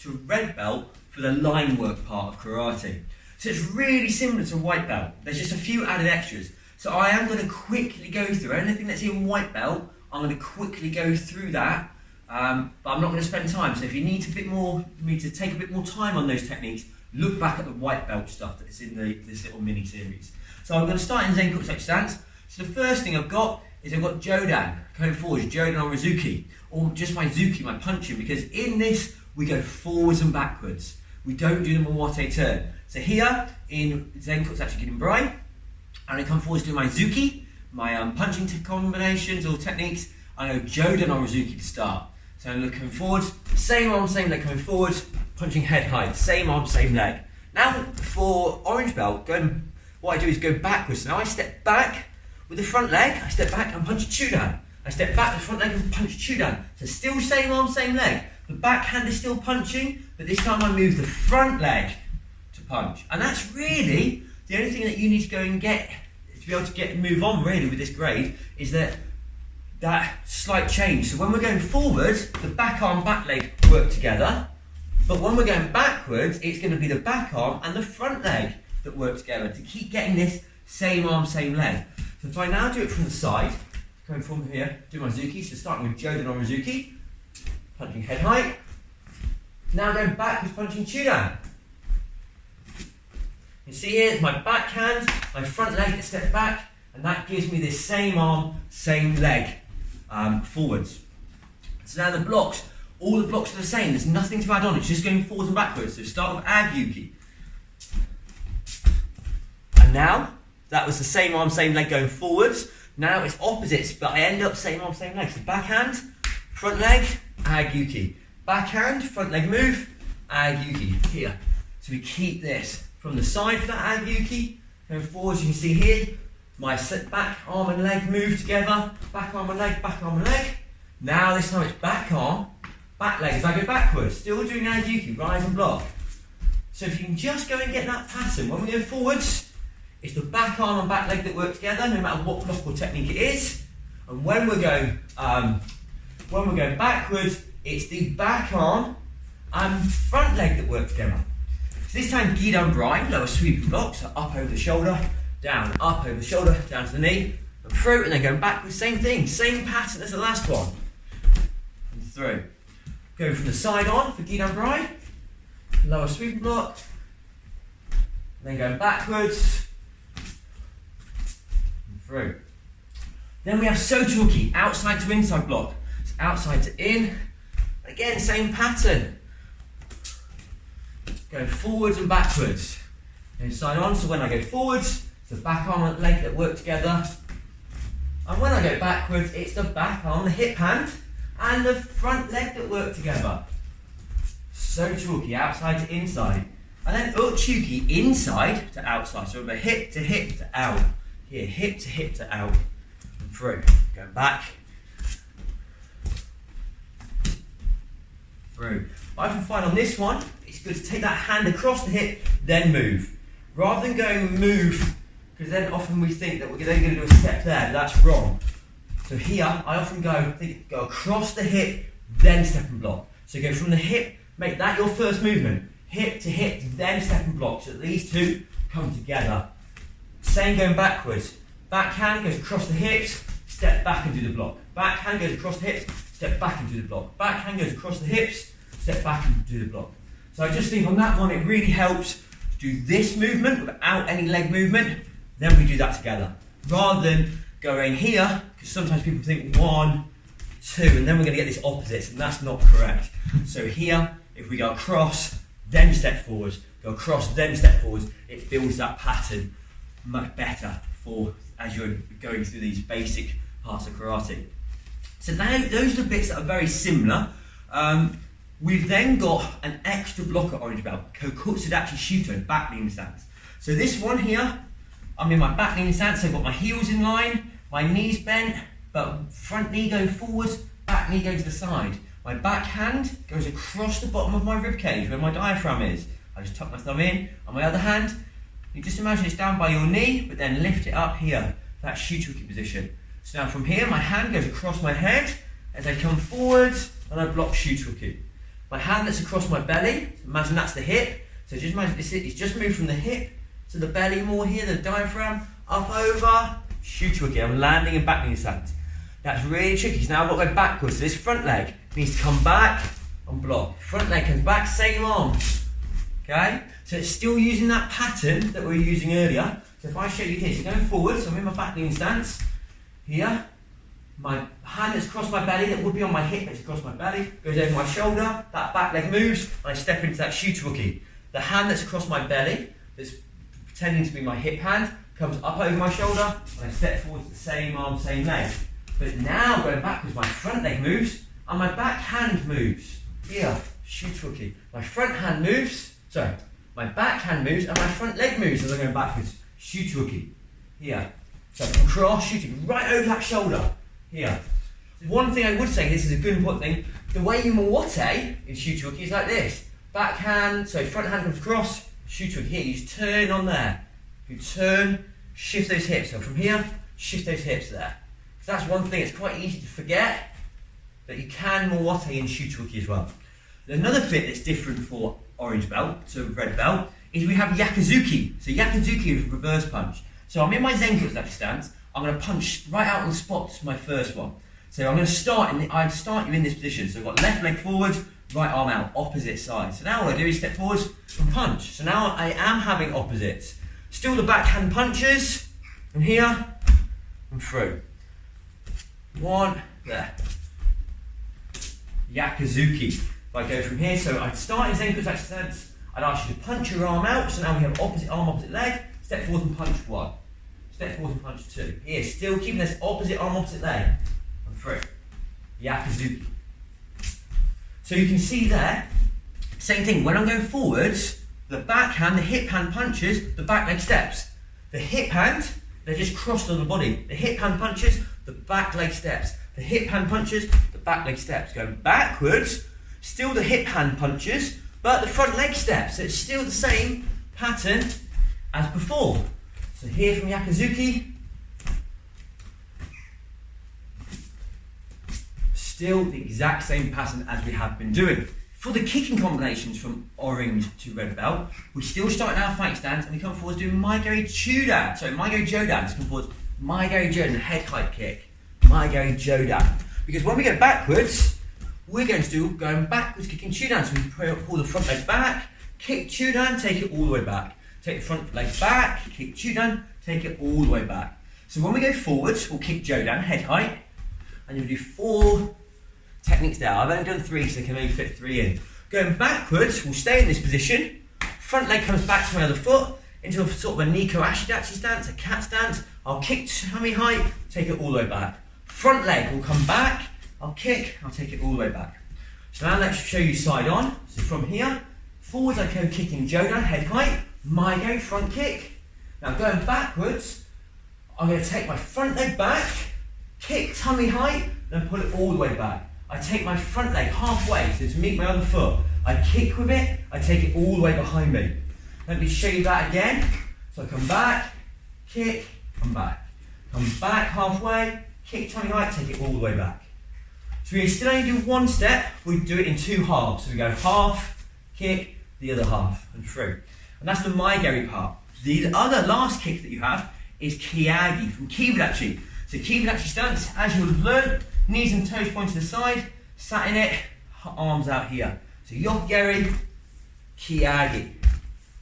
to a red belt for the line work part of karate. So it's really similar to a white belt. There's just a few added extras. So I am going to quickly go through anything that's in white belt. I'm going to quickly go through that, but I'm not going to spend time. So if you need to take a bit more time on those techniques, look back at the white belt stuff that's in this little mini series. So I'm going to start in Zenkoku stance. So the first thing I've got is I've got Jodan going forwards, Jodan on Rizuki, or just my Zuki, my punching, because in this we go forwards and backwards. We don't do the Mawate turn. So here in Zenkoku Gidambai, I'm going to come forwards to my Zuki, my punching combinations or techniques. I go Jodan on Rizuki to start. So I'm looking forwards, same arm, same leg coming forwards, punching head height, same arm, same leg. Now for orange belt, what I do is go backwards. Now I step back with the front leg, I step back and punch Chudan. I step back with the front leg and punch Chudan. So still same arm, same leg. The back hand is still punching, but this time I move the front leg to punch. And that's really the only thing that you need to go and get, to be able to move on really with this grade, is that slight change. So when we're going forwards, the back arm, back leg work together. But when we're going backwards, it's going to be the back arm and the front leg that work together to keep getting this same arm, same leg. So if I now do it from the side, going from here, do my Zuki, so starting with Jodan on Rizuki, punching head height. Now going backwards, punching Chudan. You see here, my backhand, my front leg to step back, and that gives me this same arm, same leg forwards. So now the blocks, all the blocks are the same, there's nothing to add on, it's just going forwards and backwards. So start with Agyuki. And now, that was the same arm, same leg going forwards. Now it's opposites, but I end up same arm, same leg. So backhand, front leg, Agyuki. Backhand, front leg move, Agyuki. Here. So we keep this from the side for that Agyuki. Going forwards, you can see here, my back arm and leg move together. Back arm and leg, back arm and leg. Now this time it's back arm, back leg as I go backwards. Still doing Agyuki, rise and block. So if you can just go and get that pattern, when we go forwards, it's the back arm and back leg that work together, no matter what block or technique it is. And when we're going backwards, it's the back arm and front leg that work together. So this time, Gidambai, lower sweeping blocks, so up over the shoulder, down, up over the shoulder, down to the knee, and through, and then going backwards, same thing, same pattern as the last one. And through. Going from the side on for Gidambai, lower sweeping block, and then going backwards, through. Then we have Sotoki, outside to inside block. So outside to in. Again, same pattern. Going forwards and backwards. Inside on, so when I go forwards, it's the back arm and leg that work together. And when I go backwards, it's the back arm, the hip hand, and the front leg that work together. Sotoki, outside to inside. And then Uchuki, inside to outside. So remember, hip to out. Here, hip to out, and through. Going back, through. I often find on this one, it's good to take that hand across the hip, then move. Rather than going move, because then often we think that we're then going to do a step there, but that's wrong. So here, I often go across the hip, then step and block. So go from the hip, make that your first movement. Hip to hip, then step and block. So that these two come together. Same going backwards. Backhand goes across the hips, step back and do the block. Backhand goes across the hips, step back and do the block. Backhand goes across the hips, step back and do the block. So I just think on that one it really helps to do this movement without any leg movement, then we do that together. Rather than going here, because sometimes people think 1, 2, and then we're going to get this opposite, and that's not correct. So here, if we go across, then step forwards, go across, then step forwards, it builds that pattern much better for as you're going through these basic parts of karate. So those are the bits that are very similar. We've then got an extra block at orange belt, Kokutsudachi Shuto, back lean stance. So this one here, I'm in my back lean stance, so I've got my heels in line, my knees bent, but front knee going forwards, back knee going to the side. My back hand goes across the bottom of my rib cage where my diaphragm is. I just tuck my thumb in, and my other hand, you just imagine it's down by your knee, but then lift it up here, that Shutoki position. So now from here, my hand goes across my head as I come forwards, and I block Shutoki. If My hand that's across my belly, imagine that's the hip. So just imagine it's just moved from the hip to the belly more here, the diaphragm, up over, Shutuki. I'm landing in back knee stance. That's really tricky. So now I've got to go backwards. So this front leg needs to come back and block. Front leg comes back, same arm. Okay? So it's still using that pattern that we were using earlier. So if I show you here, so going forward, so I'm in my back knee stance. Here, my hand that's across my belly, that would be on my hip, that's across my belly, goes over my shoulder, that back leg moves, and I step into that Shutuki. The hand that's across my belly, that's pretending to be my hip hand, comes up over my shoulder, and I step forward to the same arm, same leg. But now going backwards, my front leg moves, and my back hand moves. Here, Shutuki. My front hand moves, sorry, my back hand moves, and my front leg moves as I'm going backwards. Shutuki. Here. So from cross, shooting right over that shoulder. Here. One thing I would say, this is a good important thing, the way you Mowote in Shutuki is like this. Back hand, so front hand comes across, Shutuki here, you just turn on there. You turn, shift those hips. So from here, shift those hips there. So that's one thing, it's quite easy to forget that you can Mowote in Shutuki as well. Another bit that's different for orange belt to red belt is we have Yakuzuki. So Yakuzuki is reverse punch. So I'm in my Zenko stance, I'm going to punch right out on the spot to my first one. So I'm going to start you in this position. So I've got left leg forward, right arm out, opposite side. So now what I do is step forward and punch. So now I am having opposites. Still the backhand punches, and here, and through. One, there. Yakuzuki. If I go from here, so I'd start in Zenko stance, I'd ask you to punch your arm out, so now we have opposite arm, opposite leg, step forward and punch one. Step forward and punch two. Here, still keeping this opposite arm, opposite leg. And through. Yakuzuki. So you can see there, same thing, when I'm going forwards, the backhand, the hip hand punches, the back leg steps. The hip hand, they're just crossed on the body. The hip hand punches, the back leg steps. The hip hand punches, the back leg steps. Going backwards, still the hip hand punches, but the front leg steps. So it's still the same pattern as before. So here from Yakuzuki, still the exact same pattern as we have been doing. For the kicking combinations from orange to red belt, we still start in our fight stance and we come forward doing Maigari Chudan. So Maigari Jodan, so come forward, Maigari Jodan, head height kick. Maigari Jodan. Because when we go backwards, we're going to do going backwards kicking Chudan. So we pull the front leg back, kick Chudan, take it all the way back. Take the front leg back, kick Chudan, take it all the way back. So when we go forwards, we'll kick Jodan, head height, and you'll do 4 techniques there. I've only done 3, so they can only fit 3 in. Going backwards, we'll stay in this position. Front leg comes back to my other foot, into a sort of a Nico Ashidachi stance, a cat stance. I'll kick tummy height, take it all the way back. Front leg will come back, I'll kick, I'll take it all the way back. So now let's show you side on. So from here, forwards I go kicking Jodan, head height, Maigari front kick. Now going backwards, I'm going to take my front leg back, kick tummy height, then pull it all the way back. I take my front leg halfway, so to meet my other foot. I kick with it, I take it all the way behind me. Let me show you that again. So I come back, kick, come back. Come back halfway, kick tummy height, take it all the way back. So we still only do 1 step, we do it in 2 halves. So we go half, kick, the other half, and through. And that's the Maigari part. The other last kick that you have is Kiyagi from Kiburachi. So Kiburachi stance, as you'll learn, knees and toes point to the side, sat in it, arms out here. So Yokigeri, Kiyagi.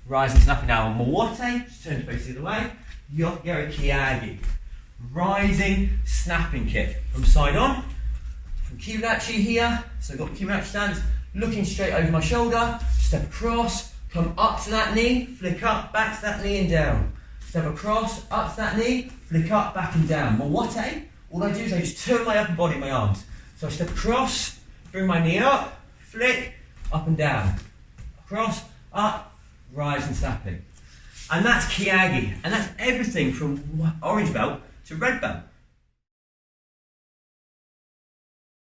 Rising, snapping now on Mowote, just turn to face the other way. Yokigeri, Kiyagi. Rising, snapping kick. From side on, from Kiburachi here, so I've got the Kiburachi stance, looking straight over my shoulder, step across, come up to that knee, flick up, back to that knee and down. Step across, up to that knee, flick up, back and down. Mowote, all I do is I just turn my upper body, my arms. So I step across, bring my knee up, flick, up and down. Across, up, rise and snapping. And that's Kiyagi. And that's everything from orange belt to red belt.